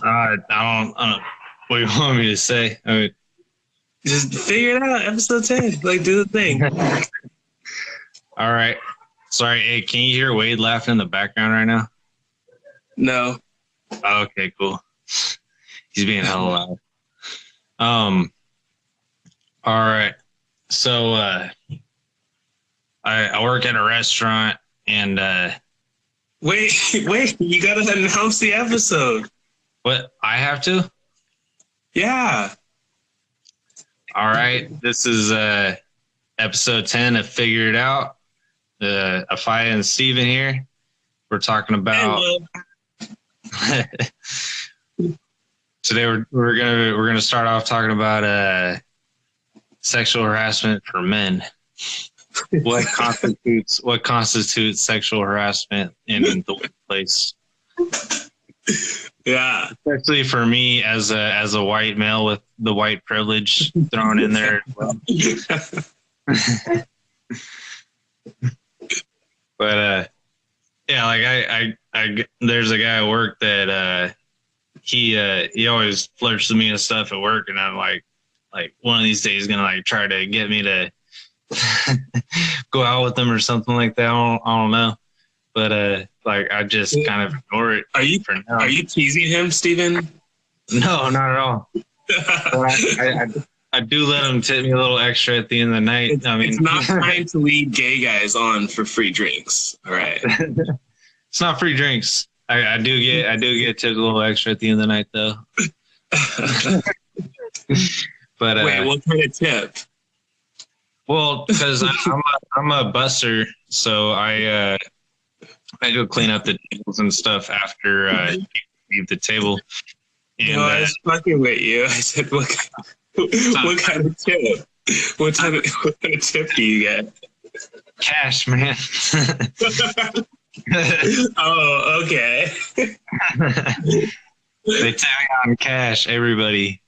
I don't. What do you want me to say? I mean, Just figure it out. Episode 10. Like, do the thing. all right. Sorry. Hey, can you hear Wade laughing in the background right now? No. Okay, cool. He's being hella loud. All right. So, I work at a restaurant and, Wait, you gotta announce the episode. what? I have to? Yeah. All right. This is, episode 10 of Figure It Out. Afaya and Steven here. We're talking about, today we're gonna start off talking about sexual harassment for men. What constitutes sexual harassment in the workplace? Yeah. Especially for me as a white male with the white privilege thrown in there as well. But yeah, like I there's a guy at work that he always flirts with me and stuff at work, and I'm like one of these days he's gonna like try to get me to go out with him or something like that. I don't know, but like I just kind of ignore it. Are you teasing him, Steven? No, not at all. I do let him tip me a little extra at the end of the night. I mean, it's not trying to lead gay guys on for free drinks. All right. It's not free drinks. I do get tipped a little extra at the end of the night though. But wait, what kind of tip? Well, because I'm a busser, so I go clean up the tables and stuff after you leave the table. And, no, I was fucking with you. I said, what kind of tip? What kind of tip do you get? Cash, man. Oh, okay. They tag me on cash, everybody.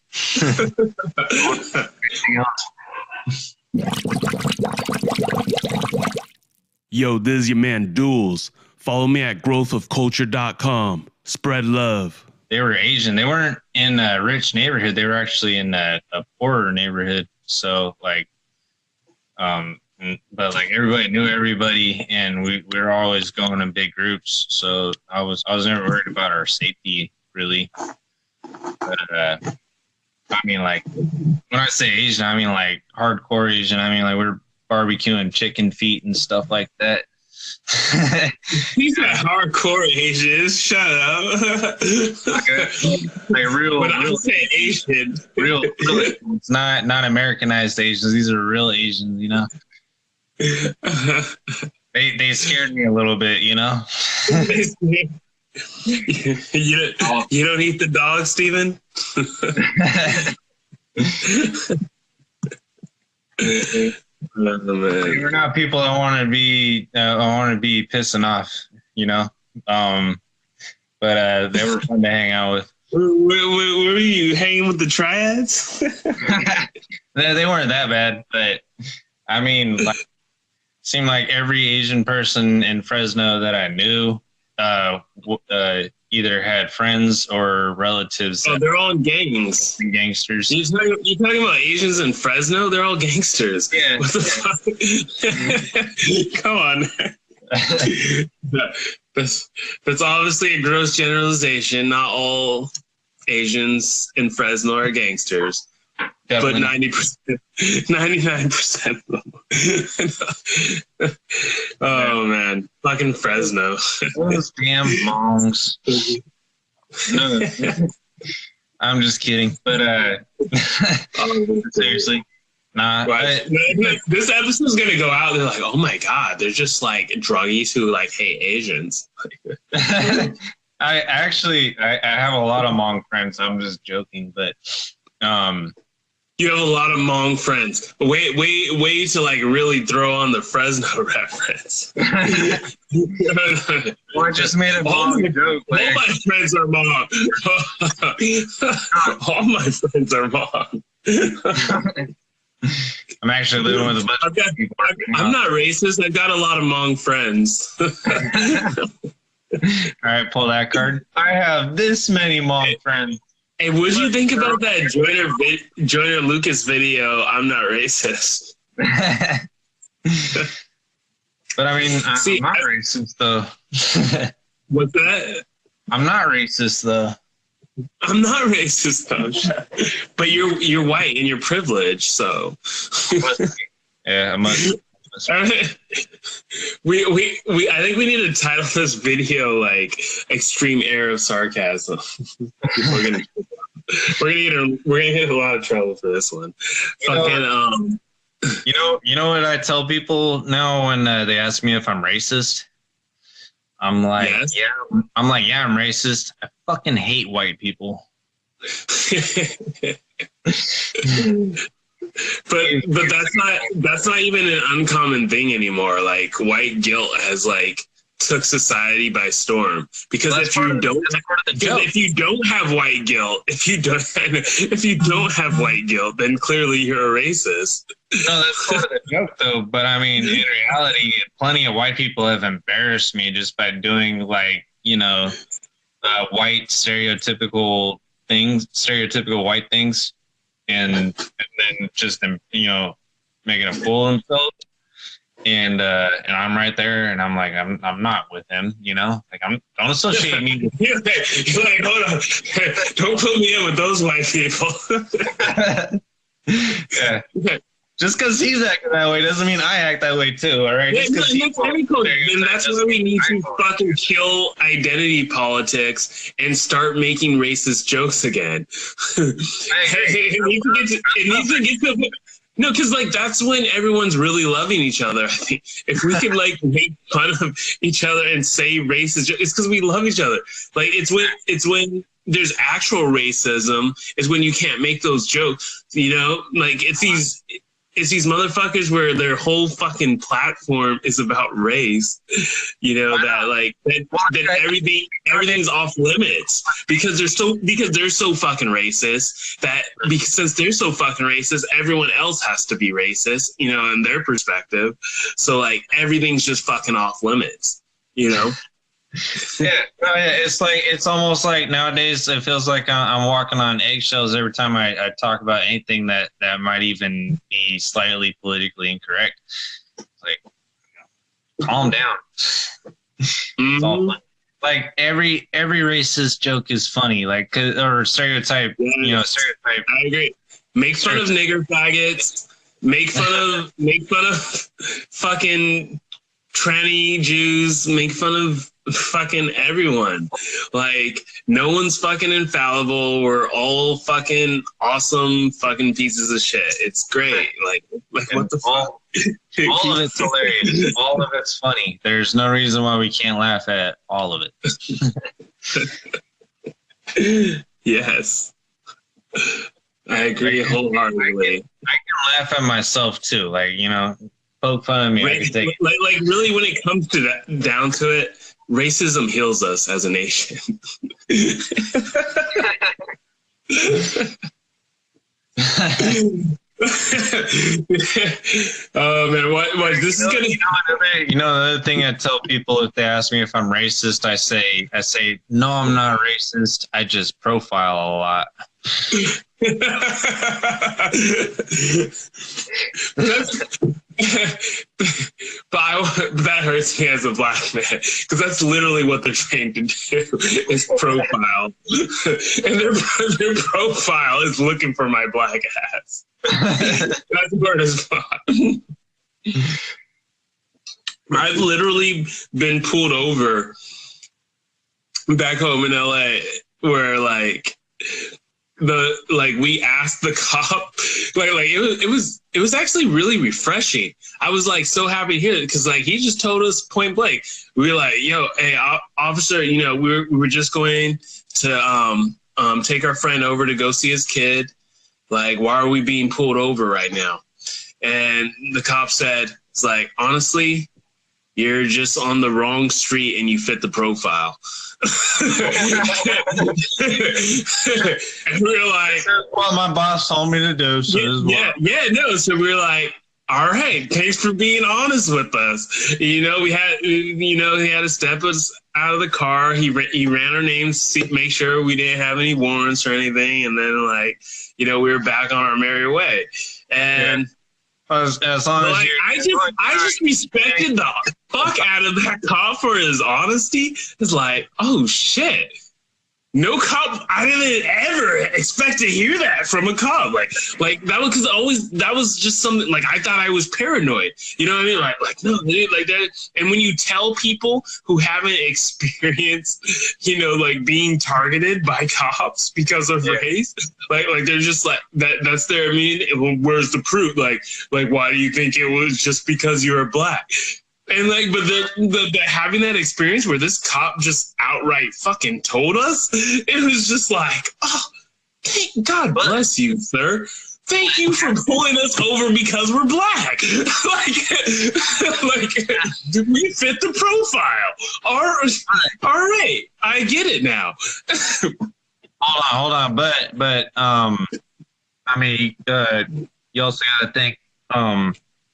Yo, this is your man Duels. Follow me at growthofculture.com. Spread love. They were Asian. They weren't in a rich neighborhood. They were actually in a poorer neighborhood. So like, but like everybody knew everybody, and we were always going in big groups. So I was never worried about our safety really. But I mean, like when I say Asian, I mean like hardcore Asian. I mean like we're barbecuing chicken feet and stuff like that. He's not hardcore Asians. Shut up. like real. When I say Asian, real. It's not Americanized Asians. These are real Asians. You know. They scared me a little bit. You know. You don't eat the dog, Steven? We're not people I want to be pissing off, you know. But they were fun to hang out with. Were you hanging with the triads? They weren't that bad, but I mean, like, seemed like every Asian person in Fresno that I knew either had friends or relatives. Oh, they're all in gangs. Gangsters. You talking about Asians in Fresno? They're all gangsters. Yeah. What the fuck? Come on. That's obviously a gross generalization. Not all Asians in Fresno are gangsters. Definitely. But 99% of them. Oh, man. Fucking Fresno. Those damn mongs. No, I'm just kidding. But seriously. Nah. Right. This episode's going to go out. They're like, oh, my God. They're just like druggies who like hate Asians. I have a lot of Hmong friends. I'm just joking. But you have a lot of Hmong friends. Wait to like really throw on the Fresno reference. Well, I just made a Hmong joke. All my friends are Hmong. All my friends are Hmong. I'm actually living with a bunch of people. I'm not racist. I've got a lot of Hmong friends. All right, pull that card. I have this many mom friends. Hey, what'd you think about that Joyner Lucas video? I'm not racist. But I mean, I'm not racist though. What's that? I'm not racist though. I'm not racist though. But you're white and you're privileged, so. Yeah, I must. We I think we need to title this video like "Extreme Air of Sarcasm." we're gonna get a lot of trouble for this one. You know what I tell people now when they ask me if I'm racist? I'm like, yes. yeah, I'm racist. I fucking hate white people. But that's not even an uncommon thing anymore. Like white guilt has like took society by storm. Because if you don't have white guilt, if you don't have white guilt, then clearly you're a racist. No, that's part of the joke though. But I mean, in reality, plenty of white people have embarrassed me just by doing like, white stereotypical white things. And then just making a fool of himself, and I'm right there, and I'm like I'm not with him, like don't associate me. You're like, hold on, don't put me in with those white people. Yeah. Just because he's acting that way doesn't mean I act that way too, all right? And that's why we need to fucking kill identity politics and start making racist jokes again. It needs to get to no, because like that's when everyone's really loving each other. I think if we can like make fun of each other and say racist jokes, it's because we love each other. Like it's when there's actual racism is when you can't make those jokes. Like it's these motherfuckers where their whole fucking platform is about race, that everything's off limits because they're so fucking racist that since they're so fucking racist, everyone else has to be racist, in their perspective. So like everything's just fucking off limits, It's almost like nowadays it feels like I'm walking on eggshells every time I talk about anything that might even be slightly politically incorrect. Like, calm down. It's all fun. Like every racist joke is funny, like or stereotype. Stereotype. I agree. Make fun of nigger faggots. Make fun of fucking tranny Jews. Make fun of fucking everyone. Like no one's fucking infallible. We're all fucking awesome fucking pieces of shit. It's great. Like what the fuck? All of it's hilarious. All of it's funny. There's no reason why we can't laugh at all of it. Yes. I agree wholeheartedly. I can laugh at myself too. Like, poke fun at me. I can take it. Like really when it comes to that down to it, racism heals us as a nation. Oh man, what this is gonna. Another thing I tell people if they ask me if I'm racist, I say no, I'm not racist. I just profile a lot. But that hurts me as a black man because that's literally what they're trained to do is profile, and their profile is looking for my black ass. That's where it's fun. I've literally been pulled over back home in LA where we asked the cop it was actually really refreshing. I was like so happy to hear it because like he just told us point blank. We were like, yo, hey officer, we were just going to take our friend over to go see his kid. Like, why are we being pulled over right now? And the cop said, it's like, honestly, you're just on the wrong street and you fit the profile. And we were like, that's what my boss told me to do. So So we were like, all right, thanks for being honest with us. He had to step us out of the car. He ran our names, make sure we didn't have any warrants or anything, and then like, you know, we were back on our merry way. And as long as I just respected the fuck out of that cop for his honesty. It's like, oh shit. No cop. I didn't ever expect to hear that from a cop. Like that was because that was just something. Like I thought I was paranoid. You know what I mean? Like no, like that. And when you tell people who haven't experienced, you know, like being targeted by cops because of race, like they're just like that. That's their where's the proof? Like why do you think it was just because you were black? And like, but the having that experience where this cop just outright fucking told us, it was just like, oh, thank God bless you, sir. Thank you for pulling us over because we're black. like, we fit the profile. All right, I get it now. Hold on, but I mean, you also got to think,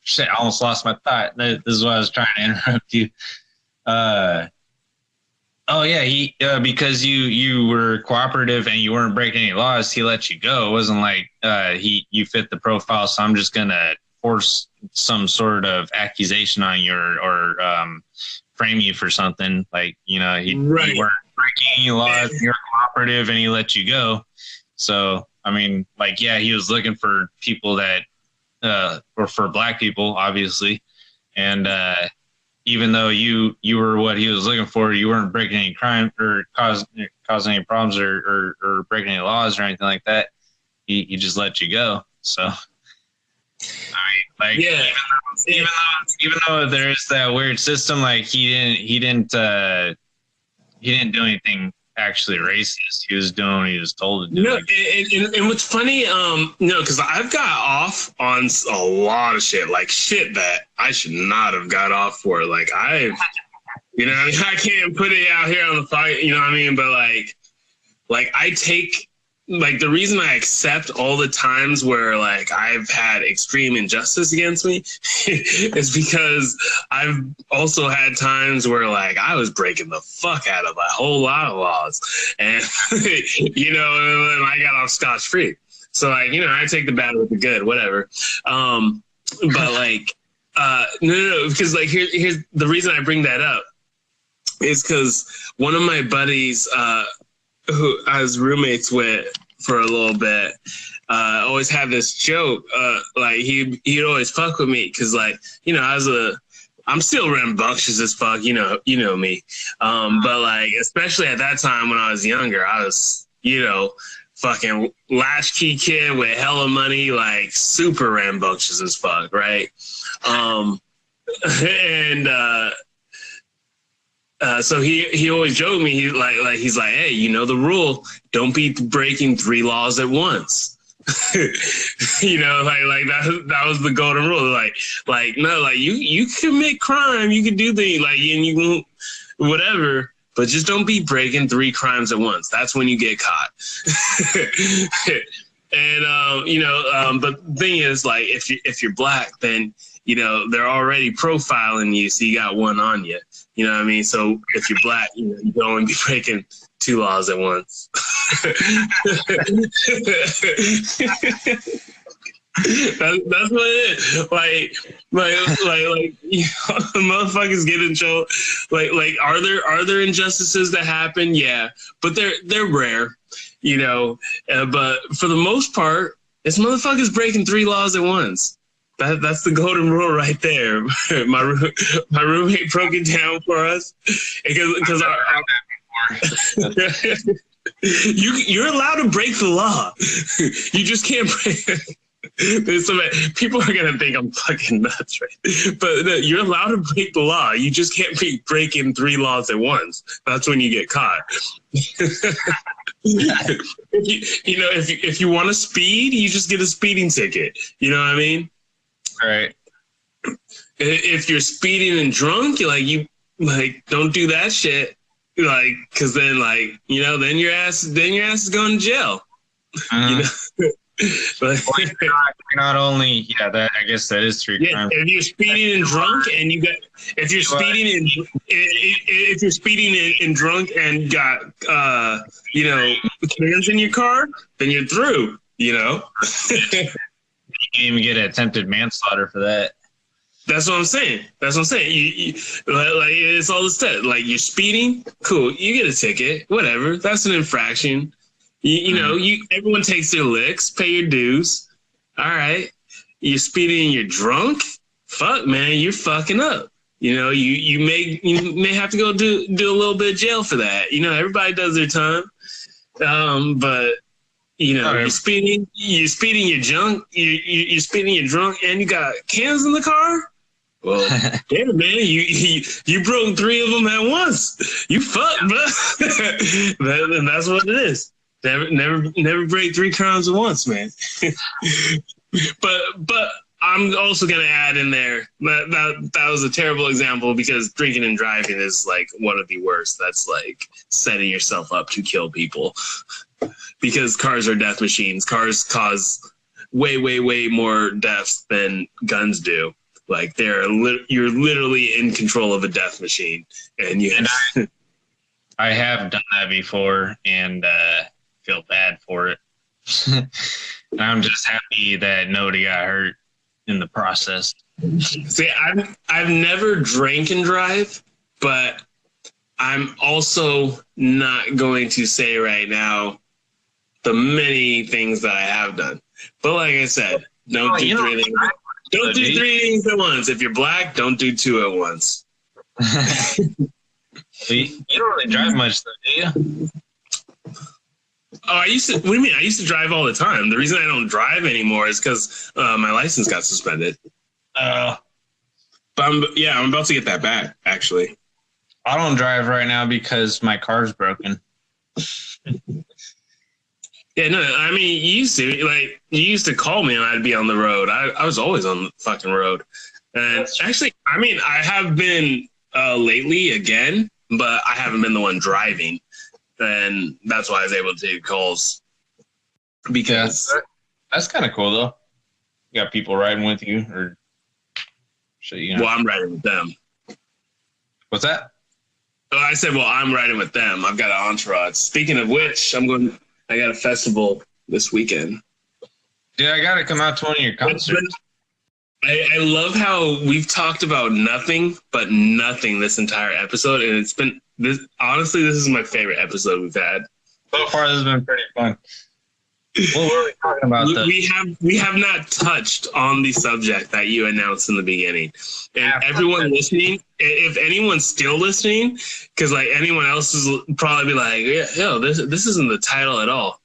shit, I almost lost my thought. This is why I was trying to interrupt you. He because you were cooperative and you weren't breaking any laws, he let you go. It wasn't like you fit the profile, so I'm just gonna force some sort of accusation on you or frame you for something. Like, you know, you weren't breaking any laws, you're cooperative, and he let you go. So I mean, like, yeah, he was looking for people that or for black people, obviously. And even though you were what he was looking for, you weren't breaking any crime or causing any problems or breaking any laws or anything like that. He just let you go. So, I mean, like, even though there is that weird system, like he didn't do anything actually racist. He was doing what he was told to do. No, and what's funny, because I've got off on a lot of shit, like shit that I should not have got off for. Like I can't put it out here on the fight, you know what I mean? But like I take, like, the reason I accept all the times where like I've had extreme injustice against me is because I've also had times where like I was breaking the fuck out of a whole lot of laws, and you know, and I got off scotch free. So like, you know, I take the bad with the good, whatever. But like, no, because like here's the reason I bring that up is because one of my buddies, who I was roommates with for a little bit, always had this joke. Like he'd always fuck with me because, like, you know, I'm still rambunctious as fuck. You know me. But like, especially at that time when I was younger, I was, you know, fucking latchkey kid with hella money, like super rambunctious as fuck, right? So he always joked me. He's like, hey, you know the rule. Don't be breaking 3 laws at once. You know, like that was the golden rule. Like no, like you commit crime, you can do things like, and you won't, whatever, but just don't be breaking 3 crimes at once. That's when you get caught. And you know, but the thing is, like, if you're black, then, you know, they're already profiling you, so you got one on you. You know what I mean? So if you're black, you know, you don't want to be breaking 2 laws at once. That's what it is. Like you know, motherfuckers get in trouble. Like are there injustices that happen? Yeah, but they're rare. You know, but for the most part, it's motherfuckers breaking 3 laws at once. That's the golden rule right there. My roommate broke it down for us because you're allowed to break the law. You just can't break. People are gonna think I'm fucking nuts, right? But you're allowed to break the law. You just can't be breaking 3 laws at once. That's when you get caught. If you want to speed, you just get a speeding ticket. You know what I mean? Right. If you're speeding and drunk, you don't do that shit. Like, cause then, like, you know, then your ass is going to jail. Uh-huh. You know? But not only, that I guess that is 3 crimes. if you're speeding and drunk, and if you're speeding and drunk and got cans in your car, then you're through. You can't even get attempted manslaughter for that. That's what I'm saying. You like it's all the steps. Like you're speeding, cool. You get a ticket, whatever. That's an infraction. Everyone takes their licks, pay your dues. All right. You're speeding and you're drunk. Fuck, man, you're fucking up. You may have to go do a little bit of jail for that. Everybody does their time. But you're speeding, you're drunk, you're speeding, you're drunk, and you got cans in the car. Well, damn, man, you broke 3 of them at once. You fucked, bro. And that's what it is. Never break 3 crimes at once, man. But I'm also gonna add in there that was a terrible example because drinking and driving is like one of the worst. That's like setting yourself up to kill people because cars are death machines. Cars cause way, way, way more deaths than guns do. Like you're literally in control of a death machine, and I have done that before and feel bad for it. I'm just happy that nobody got hurt in the process. See, I've never drank and drive, but I'm also not going to say right now the many things that I have done. But like I said, don't do 3 things. Don't do 3 things at once. If you're black, don't do 2 at once. You don't really drive much, though, do you? Oh, what do you mean? I used to drive all the time. The reason I don't drive anymore is because my license got suspended. But I'm about to get that back, actually. I don't drive right now because my car's broken. Yeah, no, I mean, you used to call me and I'd be on the road. I was always on the fucking road. And actually, I mean, I have been lately again, but I haven't been the one driving. And that's why I was able to take calls. Because that's kind of cool, though. You got people riding with you, or Well, I'm riding with them. What's that? Oh, I said, well, I'm riding with them. I've got an entourage. Speaking of which, I got a festival this weekend. Dude, I got to come out to one of your concerts. I love how we've talked about nothing but nothing this entire episode, and it's been this. Honestly, this is my favorite episode we've had. So far, this has been pretty fun. What were we talking about? We have not touched on the subject that you announced in the beginning, and everyone listening, if anyone's still listening, because like anyone else is probably be like, yo, this isn't the title at all.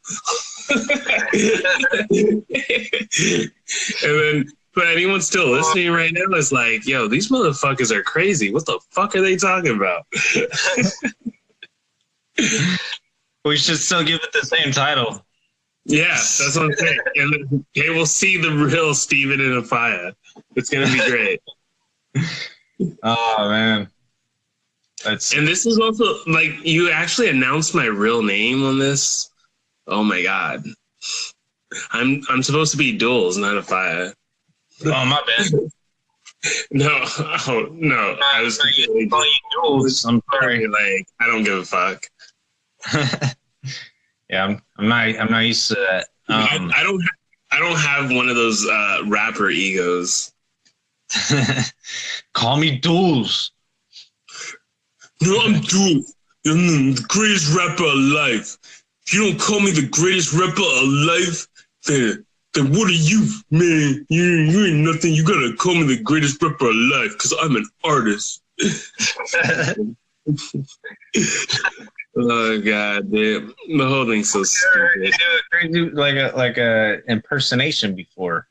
And then, but anyone still listening right now is like, yo, these motherfuckers are crazy. What the fuck are they talking about? We should still give it the same title. Yeah, that's what I'm saying. And then, hey, we'll see the real Steven and Afia. It's going to be great. Oh, man. And this is also, like, you actually announced my real name on this. Oh, my God. I'm supposed to be Duels, not Afia. Oh, my bad. No. I was calling you Duels. I'm sorry. Like, I don't give a fuck. Yeah, I'm not used to that. I don't have one of those rapper egos. Call me Duels. No, I'm Duels. I'm the greatest rapper alive. If you don't call me the greatest rapper alive, then what are you, man? You ain't nothing. You gotta call me the greatest rapper alive because I'm an artist. Oh God, dude! The whole thing's so stupid. You do like a impersonation before.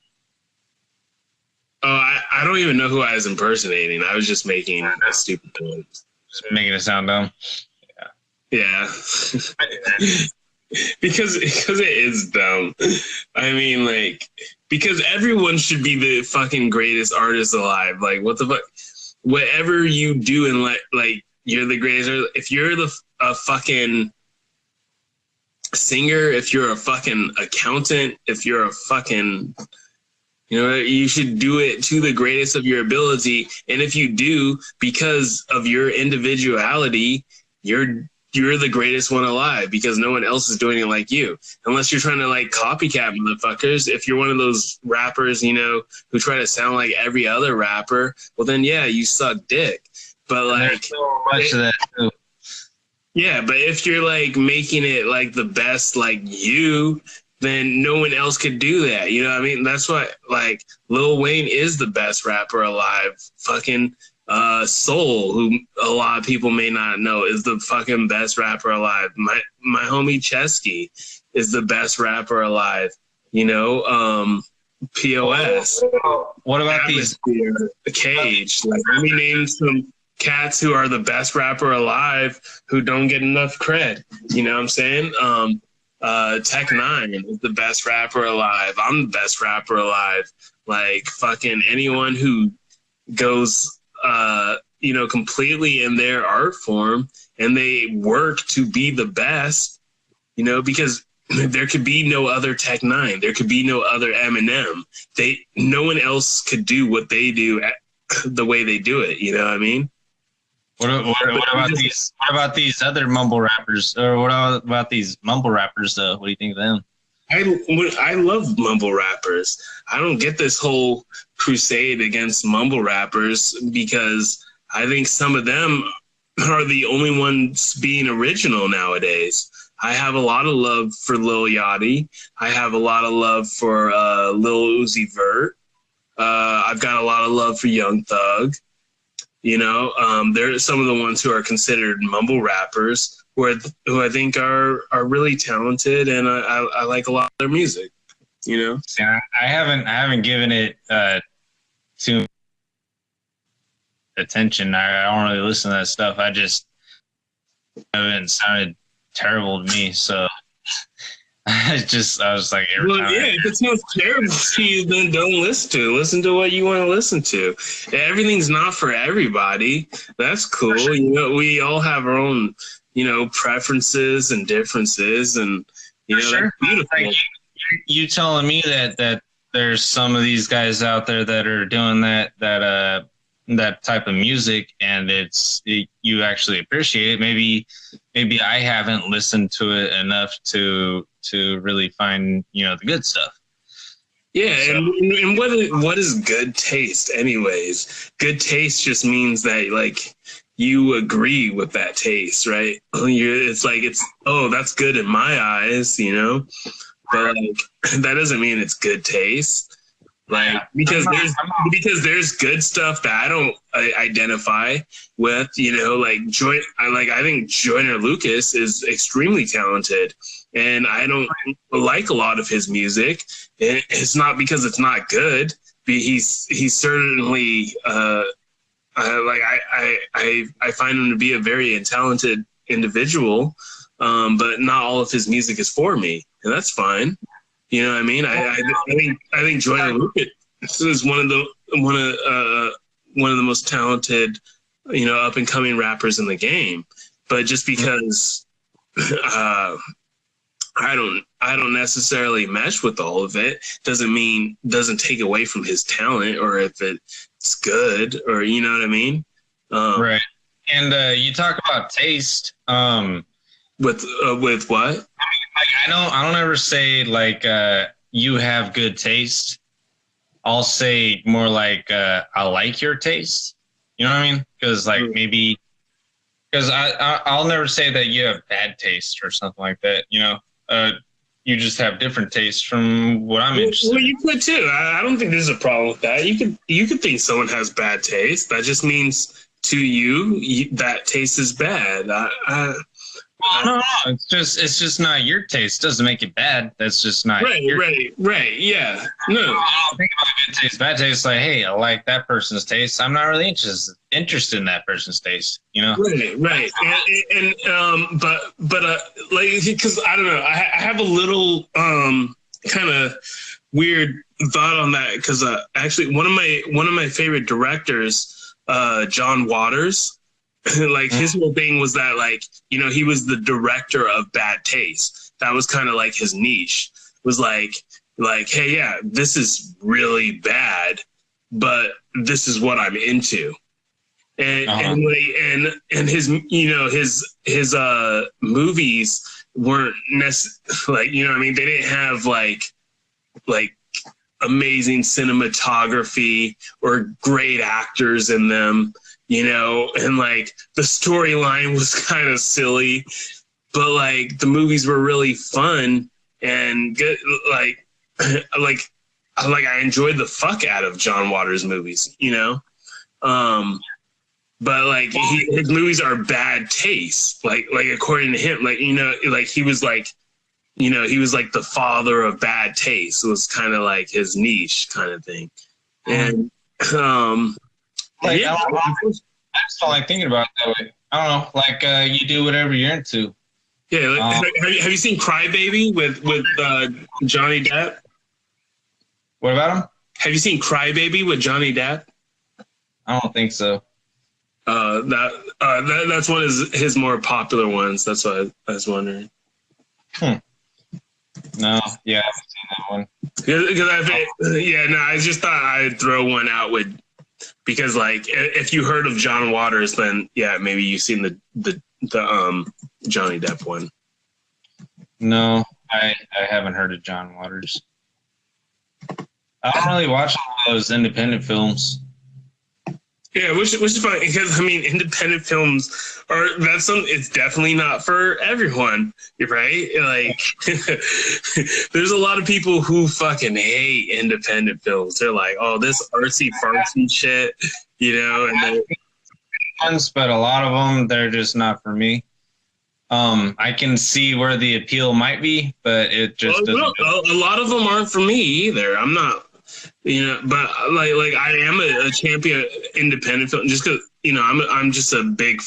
Oh, I don't even know who I was impersonating. I was just making a stupid noise. Just making it sound dumb. Yeah. because it is dumb. I mean, like, because everyone should be the fucking greatest artist alive. Like, what the fuck? Whatever you do in like you're the greatest. If you're singer, if you're a fucking accountant, if you're a fucking, you should do it to the greatest of your ability. And if you do, because of your individuality, you're the greatest one alive, because no one else is doing it like you. Unless you're trying to like copycat motherfuckers. If you're one of those rappers, who try to sound like every other rapper, well then yeah, you suck dick. But like so much of that too. Yeah, but if you're like making it like the best like you, then no one else could do that. You know what I mean? That's why like Lil Wayne is the best rapper alive. Fucking Soul, who a lot of people may not know, is the fucking best rapper alive. My homie Chesky is the best rapper alive. POS. What about these? Cage. Like, let me name some cats who are the best rapper alive who don't get enough cred. You know what I'm saying? Tech Nine is the best rapper alive. I'm the best rapper alive. Like fucking anyone who goes completely in their art form and they work to be the best, because there could be no other Tech Nine. There could be no other Eminem. No one else could do what they do the way they do it. You know what I mean? What about these other mumble rappers? Or what about these mumble rappers though? What do you think of them? I love mumble rappers. I don't get this whole crusade against mumble rappers, because I think some of them are the only ones being original nowadays. I have a lot of love for Lil Yachty. I have a lot of love for Lil Uzi Vert. I've got a lot of love for Young Thug. They're some of the ones who are considered mumble rappers, who I think are really talented, and I like a lot of their music. Yeah, I haven't given it too attention. I don't really listen to that stuff. It sounded terrible to me, so I was like, if it sounds terrible to you, then don't listen to it. Listen to what you want to listen to. Everything's not for everybody. That's cool. Sure. We all have our own, preferences and differences, and sure. That's beautiful. Like you telling me that there's some of these guys out there that are doing that type of music, and you actually appreciate it. Maybe I haven't listened to it enough to really find the good stuff. Yeah, so. and what is good taste anyways? Good taste just means that like you agree with that taste, right? It's that's good in my eyes, but like that doesn't mean it's good taste. Like because there's good stuff that I don't identify with, like I think Joyner Lucas is extremely talented, and I don't like a lot of his music. And it's not because it's not good. He's certainly I find him to be a very talented individual, but not all of his music is for me, and that's fine. You know what I mean? I think Joyner Lucas is one of the most talented, up and coming rappers in the game. But just because I don't necessarily mesh with all of it doesn't take away from his talent, or if it's good, or you know what I mean? Right. And you talk about taste. With what? I don't ever say like you have good taste. I'll say more like I like your taste. You know what I mean? Because I'll never say that you have bad taste or something like that. You just have different tastes from what I'm interested in. Well, you could too. I don't think there's a problem with that. You could think someone has bad taste. That just means to you that taste is bad. No. It's just not your taste. Doesn't make it bad. That's just not right. Yeah. No. I don't think about good taste, bad taste. Like, hey, I like that person's taste. I'm not really interested in that person's taste. Right. But because I don't know, I have a little kind of weird thought on that, because actually one of my favorite directors, John Waters. Like his whole thing was that he was the director of bad taste. that was kind of like his niche. Was like, hey, yeah, this is really bad, but this is what I'm into. And and his his movies weren't like, you know what I mean, they didn't have like amazing cinematography or great actors in them, you know, and like the storyline was kind of silly, but like the movies were really fun and good. Like I enjoyed the fuck out of John Waters movies, you know. But like his movies are bad taste. Like according to him, like, you know, like he was like, you know, he was like the father of bad taste. It was kind of like his niche kind of thing. And like, yeah, that's all I'm thinking about that way. I don't know, like you do whatever you're into. Yeah, like, have you seen Cry Baby with Johnny Depp? What about him? Have you seen Cry Baby with Johnny Depp? I don't think so. That's one of his more popular ones. That's what I was wondering. No, yeah, I haven't seen that one. Because I just thought I'd throw one out because like if you heard of John Waters, then yeah, maybe you've seen the Johnny Depp one. No, I haven't heard of John Waters. I don't really watch those independent films. Yeah, which is fine because I mean, independent films it's definitely not for everyone, right? Like, there's a lot of people who fucking hate independent films. They're like, oh, this artsy fartsy shit, you know. And but a lot of them, they're just not for me. I can see where the appeal might be, but it just doesn't. A lot of them aren't for me either. I'm not. You know, but like I am a champion independent film just because, you know, I'm just a big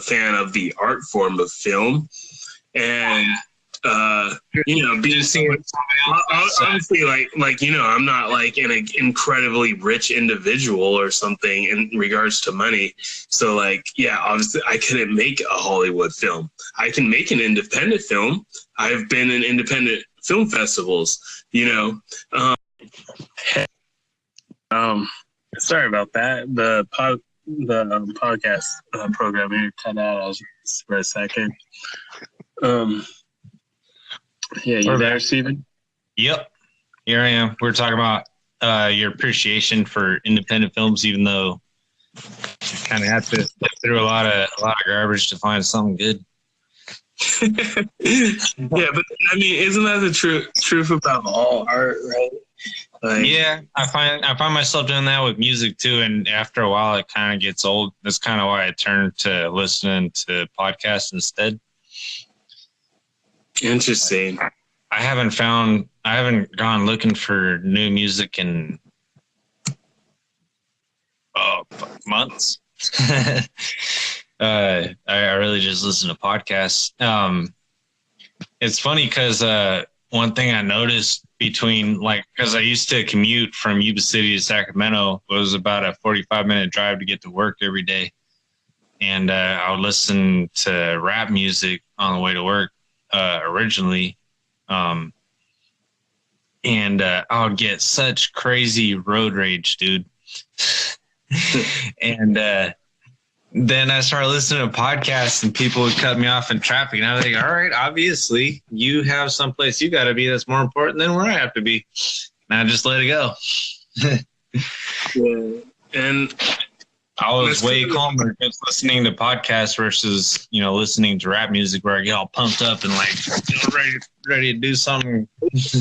fan of the art form of film, and you know, being honestly like you know, I'm not like an incredibly rich individual or something in regards to money, so like yeah, obviously I couldn't make a Hollywood film. I can make an independent film. I've been in independent film festivals, you know. Sorry about that. The podcast program here cut out for a second. Yeah, you there, Steven? Yep, here I am. We're talking about your appreciation for independent films, even though you kind of have to look through a lot of garbage to find something good. Yeah, but I mean, isn't that the truth about all art, right? Like, yeah, I find myself doing that with music too, and after a while, it kind of gets old. That's kind of why I turned to listening to podcasts instead. Interesting. I haven't gone looking for new music in months. I really just listen to podcasts. It's funny because one thing I noticed between, like, because I used to commute from Yuba City to Sacramento, it was about a 45-minute drive to get to work every day. And I would listen to rap music on the way to work originally. And I would get such crazy road rage, dude. And then I started listening to podcasts and people would cut me off in traffic. And I was like, all right, obviously you have someplace you got to be that's more important than where I have to be. And I just let it go. Yeah. And I was way calmer just listening to podcasts versus, you know, listening to rap music where I get all pumped up and like ready to do something.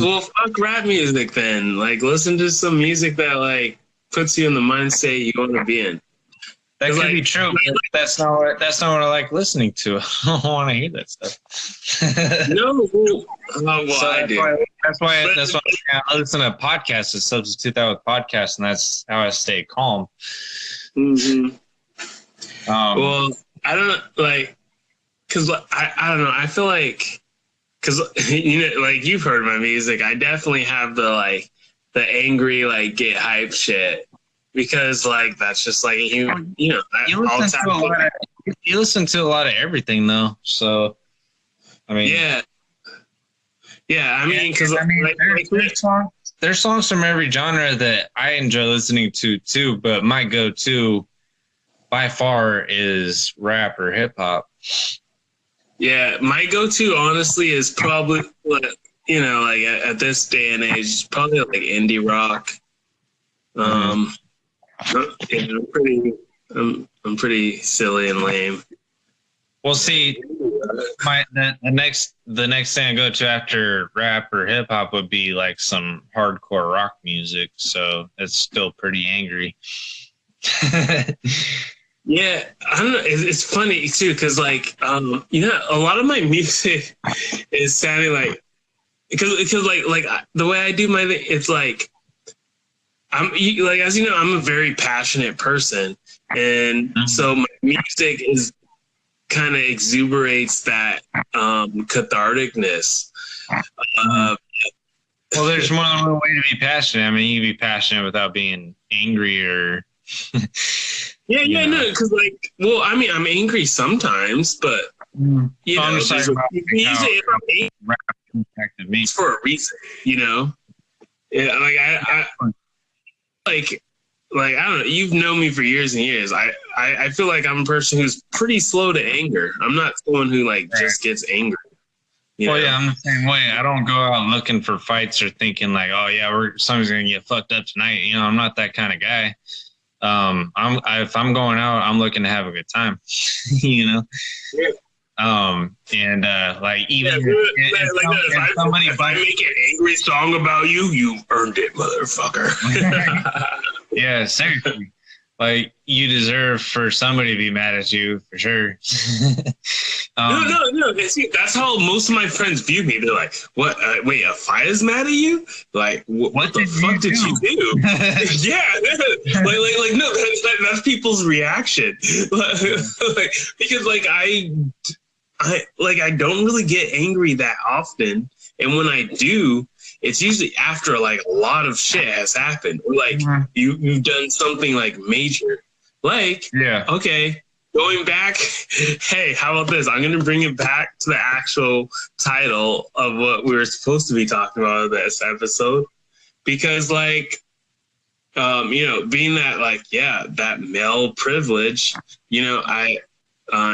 Well, fuck rap music then. Like, listen to some music that like puts you in the mindset you want to be in. That could be true, but that's not what I like listening to. I don't want to hear that stuff. No, I do. That's why I listen to podcasts to substitute that with podcasts, and that's how I stay calm. Mm-hmm. Well, I don't know, like, because I don't know. I feel like, because you know, like you've heard my music, I definitely have the angry like get hype shit. Because like that's just like you know you listen to a lot of everything though, so I mean yeah, Yeah, I mean, because there's songs from every genre that I enjoy listening to too, but my go-to by far is rap or hip hop. Yeah, my go-to honestly is probably, you know, like at this day and age, probably like indie rock. Yeah, I'm pretty silly and lame. Well, see, the next thing I go to after rap or hip hop would be like some hardcore rock music. So it's still pretty angry. Yeah, I don't know. It's funny too, because like, you know, a lot of my music is sounding like, because like the way I do my thing, it's like, like, as you know, I'm a very passionate person, and so my music is kind of exuberates that catharticness. Well, there's more than one way to be passionate. I mean, you can be passionate without being angry or. Yeah, no, because like, well, I mean, I'm angry sometimes, but you know, I'm just talking about it's for a reason, you know. Yeah, like I like I don't know. You've known me for years and years. I feel like I'm a person who's pretty slow to anger. I'm not someone who like just gets angry. Well, yeah, I'm the same way. I don't go out looking for fights or thinking like, oh yeah, somebody's gonna get fucked up tonight. You know, I'm not that kind of guy. If I'm going out, I'm looking to have a good time, you know? Yeah. Like even if I make an angry song about you, you earned it, motherfucker. Yeah, seriously. Like you deserve for somebody to be mad at you for sure. No. See, that's how most of my friends view me. They're like, "What? Wait, a fight is mad at you? Like, what the fuck did you do?" Yeah, like no, that's people's reaction. Like, because like I don't really get angry that often, and when I do, it's usually after like a lot of shit has happened, or like you've done something like major. Like, okay, going back. Hey, how about this? I'm gonna bring it back to the actual title of what we were supposed to be talking about in this episode, because like, you know, being that like, yeah, that male privilege, you know,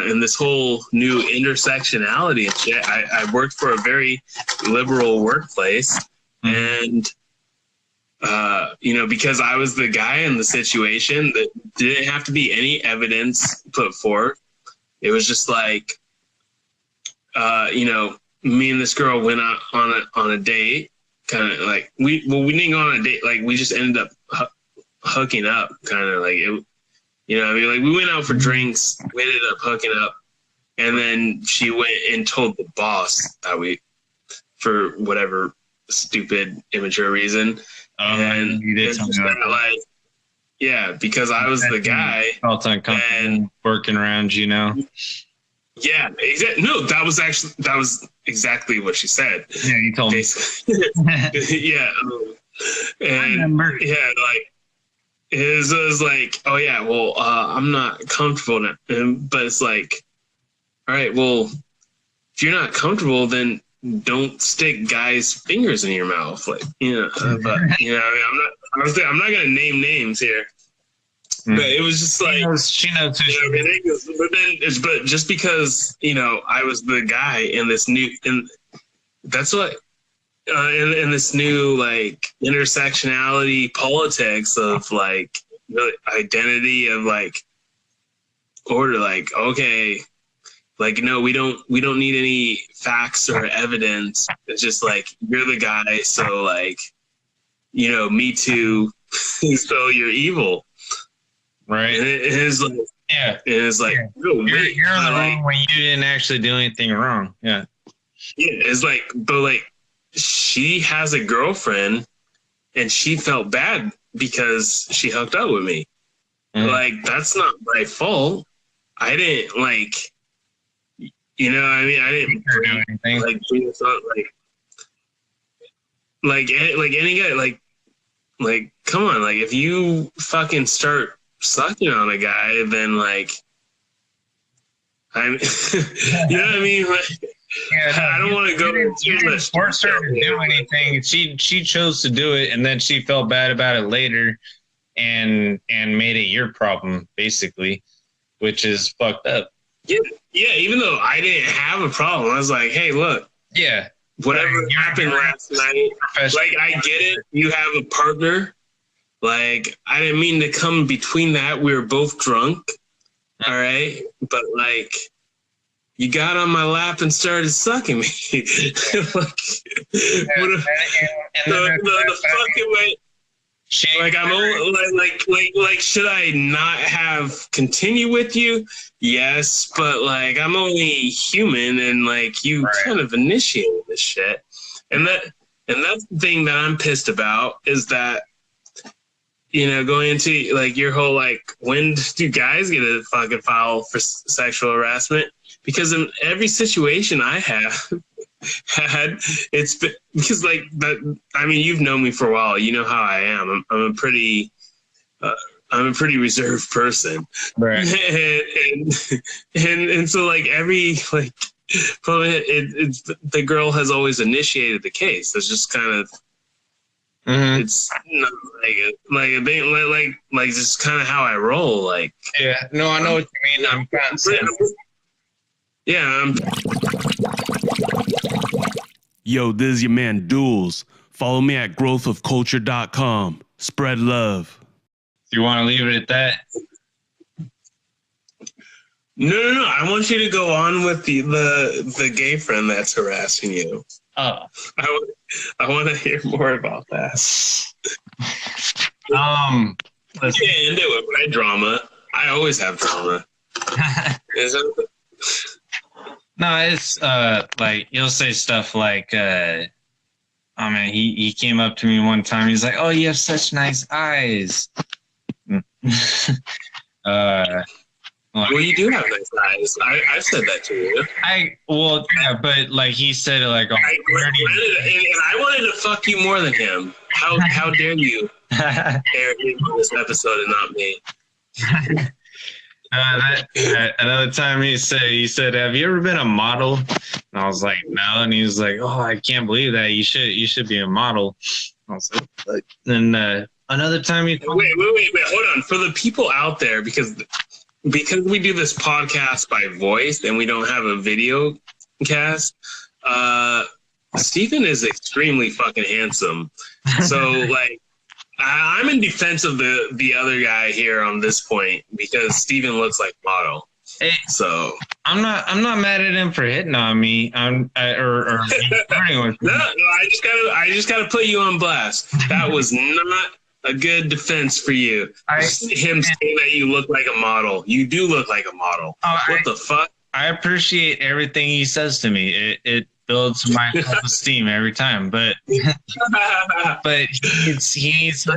in this whole new intersectionality and shit, I worked for a very liberal workplace. And, you know, because I was the guy in the situation that didn't have to be any evidence put forth. It was just like, you know, me and this girl went out on a date, kind of like we didn't go on a date. Like we just ended up hooking up, kind of like it. You know what I mean? Like we went out for drinks, we ended up hooking up, and then she went and told the boss that for whatever stupid, immature reason. And you did something like, yeah, because I was the guy. Felt uncomfortable working around, you know? Yeah, exactly. No, that was exactly what she said. Yeah, you told me. Yeah. And I remember. Yeah, like, it was like, oh yeah, well, I'm not comfortable now. But it's like, all right, well, if you're not comfortable, then don't stick guys' fingers in your mouth, like, you know. But you know, I mean, I'm not gonna name names here. But it was just like she knows who but just because, you know, I was the guy in this new, and that's what in this new like intersectionality politics of like the identity of like order, like, okay, like, no, we don't need any facts or evidence. It's just like, you're the guy, so like, you know, me too, so you're evil. Right. And it is like, yeah. It is like, yeah. You're in the wrong when you didn't actually do anything wrong. Yeah. Yeah, it's like, but like, she has a girlfriend and she felt bad because she hooked up with me. Like, that's not my fault. I didn't like, you know what I mean? I didn't do anything. Like any guy, like, come on, like, if you fucking start sucking on a guy, then like, I'm, you know what I mean? Like, Yeah, I don't want to go you didn't force her to do anything. She chose to do it, and then she felt bad about it later, and made it your problem, basically, which is fucked up. Yeah, even though I didn't have a problem, I was like, hey, look. Yeah. Whatever happened last night, like, I get it. You have a partner. Like, I didn't mean to come between that. We were both drunk. All right. But, like, you got on my lap and started sucking me. Like, the fucking way. Like, I'm like, should I not have continued with you? Yes, but like, I'm only human, and like, you kind of initiated this shit, and that's the thing that I'm pissed about is that, you know, going into like your whole like, when do guys get a fucking file for sexual harassment? Because in every situation I have had, it's been, because like that. I mean, you've known me for a while. You know how I am. I'm a pretty reserved person, right? and so like every like, it's the girl has always initiated the case. It's just kind of. Mm-hmm. It's not like just kind of how I roll. Like, yeah, no, I know what you mean. I'm kind of. Yeah. Yo, this is your man Duels. Follow me at growthofculture.com. Spread love. Do you want to leave it at that? No. I want you to go on with the gay friend that's harassing you. Oh, I want to hear more about that. Let's end it with my drama. I always have drama. Is that? No, it's like you'll say stuff like, I mean, he came up to me one time. He's like, "Oh, you have such nice eyes." Well, you do have nice eyes. I've said that to you. Yeah, but like he said it like, and I wanted to fuck you more than him. How dare you air him on this episode and not me? Another time he said, "Have you ever been a model?" And I was like, "No." And he was like, "Oh, I can't believe that. You should be a model." I was like, then another time he wait, hold on. For the people out there, because we do this podcast by voice and we don't have a video cast, Stephen is extremely fucking handsome. So like, I'm in defense of the other guy here on this point because Stephen looks like a model. Hey, so I'm not mad at him for hitting on me. Or flirting with me. No, I just gotta put you on blast. That was not a good defense for you. Him saying that you look like a model. You do look like a model. What the fuck? I appreciate everything he says to me. It builds my self-esteem every time. But he needs to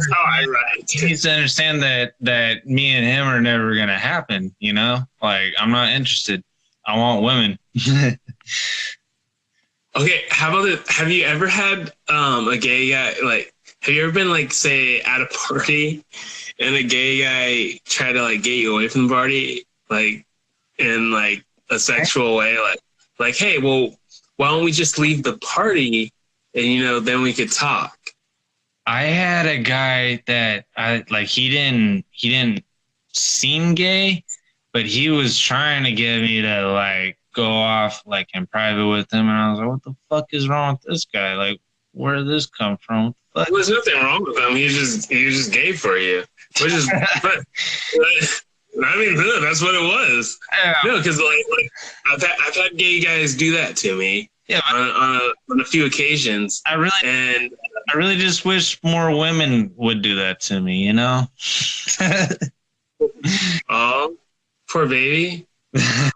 understand that me and him are never gonna happen. You know, like I'm not interested. I want women. Okay, how about it? Have you ever had a gay guy like? Have you ever been like, say, at a party and a gay guy try to like get you away from the party, like in like a sexual way, like, hey, well, why don't we just leave the party and then we could talk? I had a guy that he didn't seem gay, but he was trying to get me to like go off like in private with him, and I was like, what the fuck is wrong with this guy? Like, where did this come from? Well, there's nothing wrong with him. He was just gay for you, which is. but, I mean, that's what it was. Yeah. No, because like I've had gay guys do that to me. Yeah, on a few occasions. I really just wish more women would do that to me. You know. Oh, poor baby.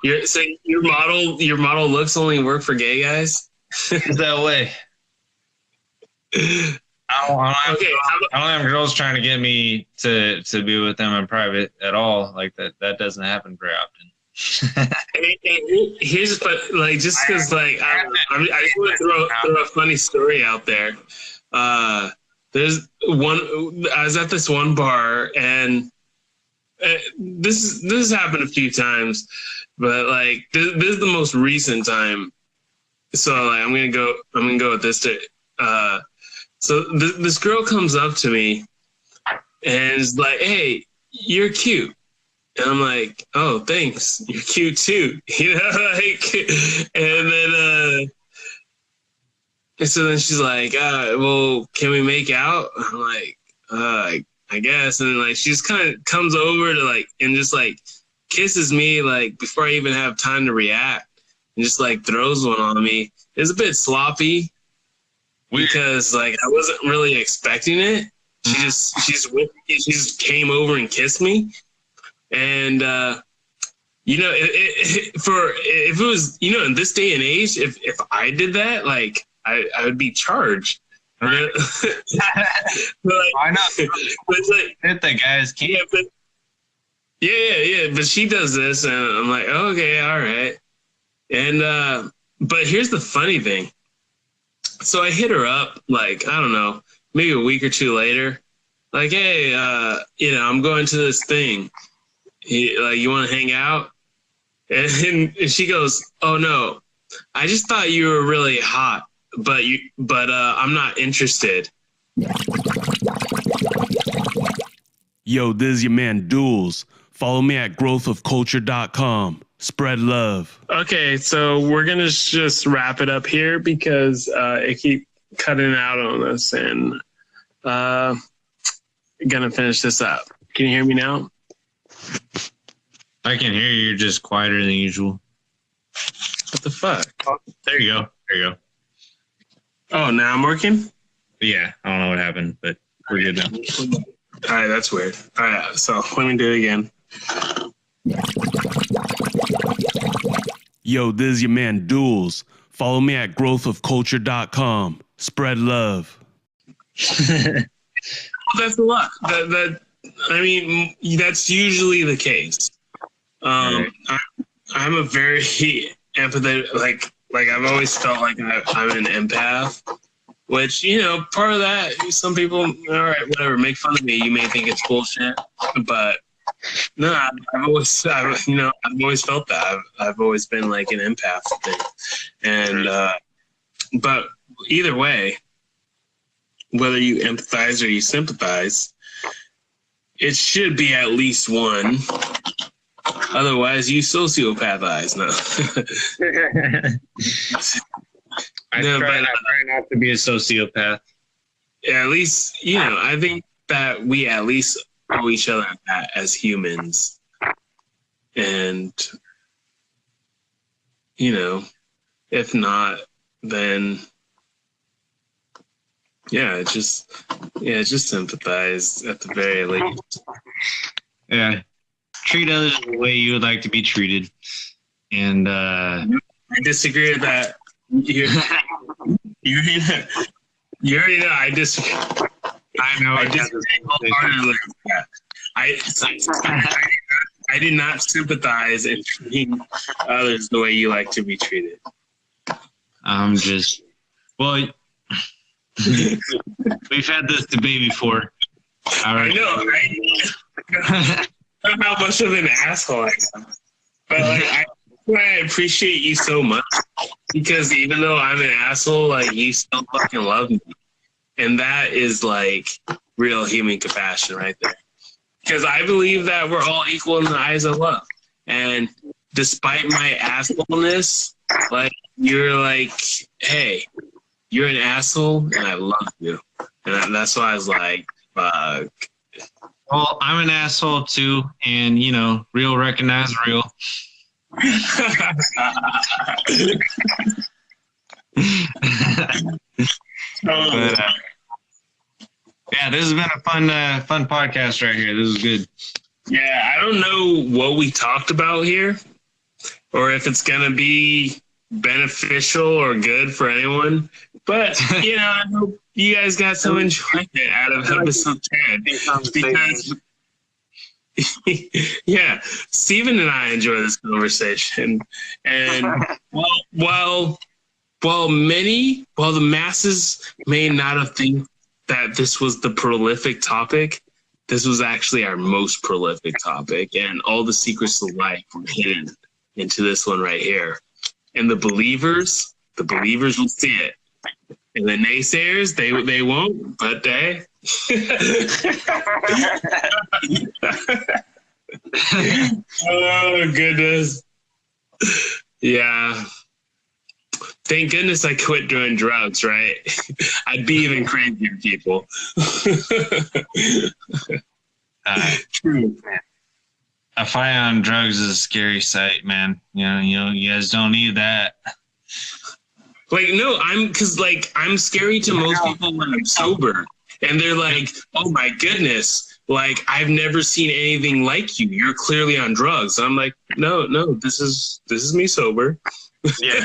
Your model looks only work for gay guys. It's that way. I don't have girls trying to get me to be with them in private at all. Like that doesn't happen very often. and here's, but like, just because like I just want to throw a funny story out there. There's one. I was at this one bar, and this has happened a few times, but like this is the most recent time. So like, I'm gonna go with this. So this girl comes up to me and is like, "Hey, you're cute." And I'm like, "Oh, thanks. You're cute too." You know, like, and then and so then she's like, "Well, can we make out?" I'm like, I guess. And then like she just kind of comes over to like and just like kisses me like before I even have time to react, and just like throws one on me. It's a bit sloppy because like I wasn't really expecting it. She just came over and kissed me, and you know, if it was, you know, in this day and age, if I did that, like I would be charged. Right. But like, I know. But it's like, Hit the guy's key. Yeah. But she does this, and I'm like, oh, okay, all right. And but here's the funny thing. So I hit her up, like, I don't know, maybe a week or two later. Like, hey, you know, I'm going to this thing. Like, you want to hang out? And she goes, "Oh no, I just thought you were really hot, but I'm not interested." Yo, this is your man Duels. Follow me at growthofculture.com. Spread love. Okay, so we're gonna just wrap it up here because it keep cutting out on us, and gonna finish this up. Can you hear me now? I can hear you. You're just quieter than usual. What the fuck? Oh, there you go. There you go. Oh, now I'm working? Yeah, I don't know what happened, but we're good now. All right, that's weird. All right, so let me do it again. Yo, this is your man Duels. Follow me at growthofculture.com. Spread love. That's a lot. That I mean, that's usually the case. Right. I'm a very empathetic. Like I've always felt like I'm an empath. Which, you know, part of that, some people, all right, whatever, make fun of me. You may think it's bullshit, but no, I've always felt that. I've always been like an empath thing, and but either way, whether you empathize or you sympathize, it should be at least one. Otherwise, you sociopathize. No. I try not to be a sociopath. At least, you know, I think that we at least owe each other that as humans. And, you know, if not, then, just sympathize at the very least. Yeah. Treat others the way you would like to be treated. And I disagree with that. You already know I disagree. I know. I disagree wholeheartedly with that. I did not sympathize in treating others the way you like to be treated. I'm just, well, we've had this debate before. I know, right? I don't know how much of an asshole I am. But like, I appreciate you so much because even though I'm an asshole, like you still fucking love me. And that is like real human compassion right there. Because I believe that we're all equal in the eyes of love. And despite my assholeness, like you're like, hey, you're an asshole and I love you. And that's why I was like, fuck. Well, I'm an asshole too. And, you know, real recognize real. But, yeah, this has been a fun podcast right here. This is good. Yeah, I don't know what we talked about here or if it's going to be beneficial or good for anyone. But, you know, I hope you guys got some enjoyment out of episode 10. Because, yeah, Steven and I enjoy this conversation. And while the masses may not have think that this was the prolific topic, this was actually our most prolific topic. And all the secrets of life were hidden into this one right here. And the believers The believers will see it. And the naysayers, they won't, but they. Oh, goodness. Yeah. Thank goodness I quit doing drugs, right? I'd be even crazier, people. True. A fight on drugs is a scary sight, man. You know, you guys don't need that. Like, no, I'm scary to most people when I'm sober. And they're like, oh my goodness, like, I've never seen anything like you. You're clearly on drugs. And I'm like, no, this is me sober. Yeah.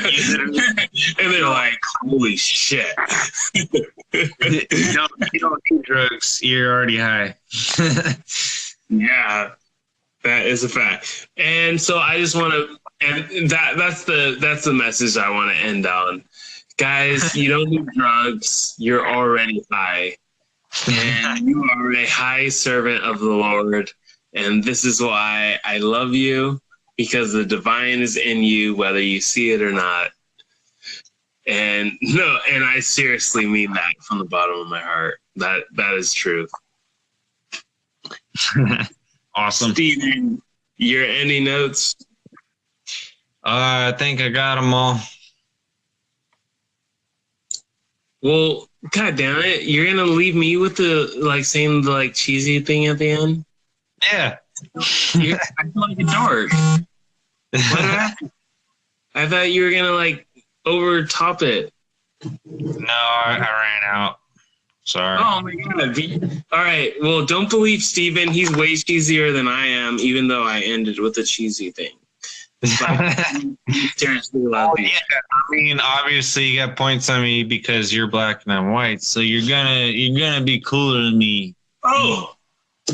And they're like, holy shit. You don't need drugs. You're already high. Yeah, that is a fact. And so I just want to, and that's the message I want to end on. Guys, you don't need drugs. You're already high. And you are a high servant of the Lord. And this is why I love you, because the divine is in you, whether you see it or not. And I seriously mean that from the bottom of my heart. That is truth. Awesome. Steven, your ending notes? I think I got them all. Well, god damn it, you're gonna leave me with the saying the cheesy thing at the end? Yeah. I feel like a dork. I thought you were gonna overtop it. No, I ran out. Sorry. Oh my god. All right. Well, don't believe Steven. He's way cheesier than I am, even though I ended with a cheesy thing. Seriously love you. Yeah, I mean, obviously you got points on me because you're black and I'm white, so you're gonna be cooler than me. Oh,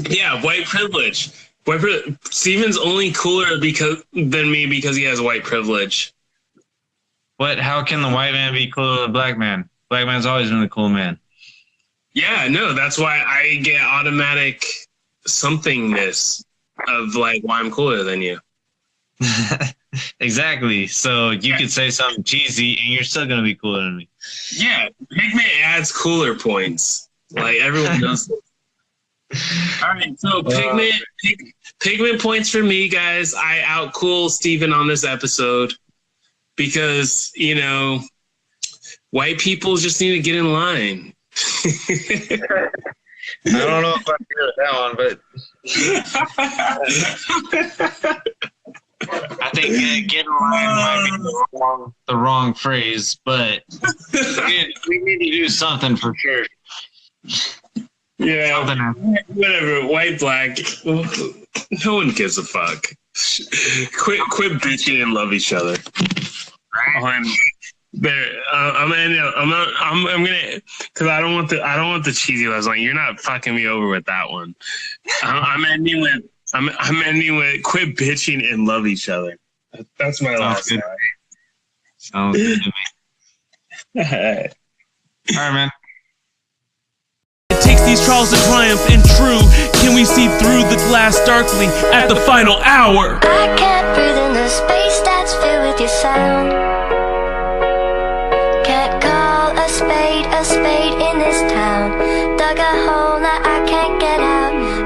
yeah, white privilege. Steven's only cooler than me because he has white privilege. What? How can the white man be cooler than the black man? Black man's always been the cool man. Yeah, no, that's why I get automatic somethingness of why I'm cooler than you. Exactly. So you could say something cheesy and you're still gonna be cooler than me. Yeah, Pigment adds cooler points. Everyone knows. All right, so Pigment points for me, guys. I outcool Steven on this episode because white people just need to get in line. I don't know if I agree with that one, but I think get in line might be the wrong phrase, but we need to do something for sure. Yeah, whatever. White, black, no one gives a fuck. Quit bitching and love each other. I'm gonna, because I don't want the cheesy last line. You're not fucking me over with that one. I'm ending with quit bitching and love each other. That's my last line. Sounds good to me. All right, man. It takes these trials to triumph and true. Can we see through the glass darkly at the final hour? I can't breathe in the space that's filled with your sound. Can't call a spade in this town. Dug a hole that I can't get out.